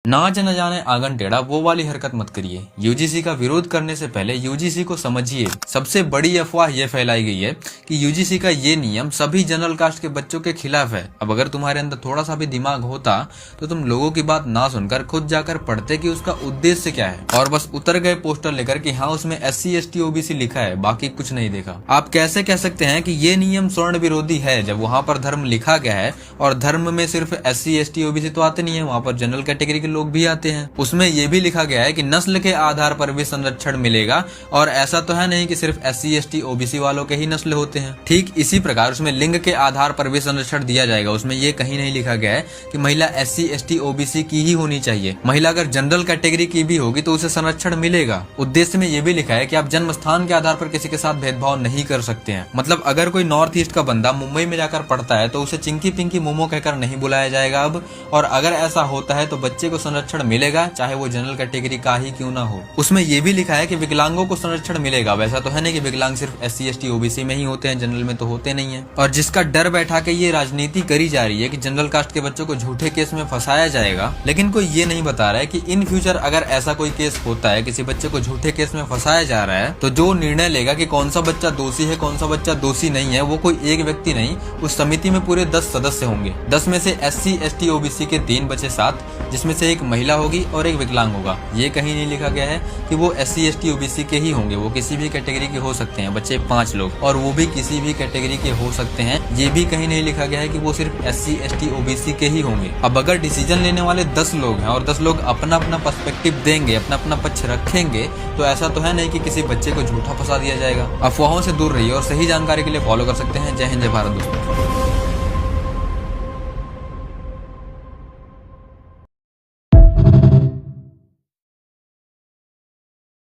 ना जाने आंगन टेढ़ा वो वाली हरकत मत करिए। यूजीसी का विरोध करने से पहले यूजीसी को समझिए। सबसे बड़ी अफवाह ये फैलाई गई है कि यूजीसी का ये नियम सभी जनरल कास्ट के बच्चों के खिलाफ है। अब अगर तुम्हारे अंदर थोड़ा सा भी दिमाग होता तो तुम लोगों की बात ना सुनकर खुद जाकर पढ़ते कि उसका उद्देश्य क्या है, और बस उतर गए पोस्टर लेकर कि हाँ उसमें SC ST OBC लिखा है, बाकी कुछ नहीं देखा। आप कैसे कह सकते हैं कि ये नियम स्वर्ण विरोधी है जब वहाँ पर धर्म लिखा गया है, और धर्म में सिर्फ SC ST OBC तो आते नहीं है, वहाँ पर जनरल कैटेगरी लोग भी आते हैं। उसमें यह भी लिखा गया है कि नस्ल के आधार पर भी संरक्षण मिलेगा, और ऐसा तो है नहीं कि सिर्फ SC ST OBC वालों के ही नस्ल होते हैं। ठीक इसी प्रकार उसमें लिंग के आधार पर भी संरक्षण दिया जाएगा। उसमें यह कहीं नहीं लिखा गया है कि महिला SC ST OBC की ही होनी चाहिए। महिला अगर जनरल कैटेगरी की भी होगी तो उसे संरक्षण मिलेगा। उद्देश्य में यह भी लिखा है कि आप जन्म स्थान के आधार पर किसी के साथ भेदभाव नहीं कर सकते हैं। मतलब अगर कोई नॉर्थ ईस्ट का बंदा मुंबई में जाकर पढ़ता है तो उसे चिंकी पिंकी मोमो कहकर नहीं बुलाया जाएगा अब, और अगर ऐसा होता है तो बच्चे को संरक्षण मिलेगा, चाहे वो जनरल कैटेगरी का ही क्यों ना हो। उसमें यह भी लिखा है कि विकलांगों को संरक्षण मिलेगा। वैसा तो है नहीं कि विकलांग सिर्फ SC ST OBC में ही होते हैं, जनरल में तो होते नहीं है। और जिसका डर बैठा के ये राजनीति करी जा रही है कि जनरल कास्ट के बच्चों को झूठे केस में फंसाया जाएगा, लेकिन कोई ये नहीं बता रहा है कि इन फ्यूचर अगर ऐसा कोई केस होता है, किसी बच्चे को झूठे केस में फंसाया जा रहा है, तो जो निर्णय लेगा कि कौन सा बच्चा दोषी है कौन सा बच्चा दोषी नहीं है, वो कोई एक व्यक्ति नहीं, उस समिति में पूरे 10 सदस्य होंगे। 10 में से SC ST OBC के 3 बचे 7, जिसमें से एक महिला होगी और एक विकलांग होगा। ये कहीं नहीं लिखा गया है कि वो SC ST OBC के ही होंगे, वो किसी भी कैटेगरी के हो सकते हैं। बच्चे 5 लोग, और वो भी किसी भी कैटेगरी के हो सकते हैं। ये भी कहीं नहीं लिखा गया है कि वो सिर्फ SC ST OBC के ही होंगे। अब अगर डिसीजन लेने वाले 10 लोग हैं और 10 लोग अपना अपना पर्सपेक्टिव देंगे, अपना अपना पक्ष रखेंगे, तो ऐसा तो है नहीं कि किसी बच्चे को झूठा फंसा दिया जाएगा। अफवाहों से दूर रहिए और सही जानकारी के लिए फॉलो कर सकते हैं। जय हिंद, जय भारत दोस्तों।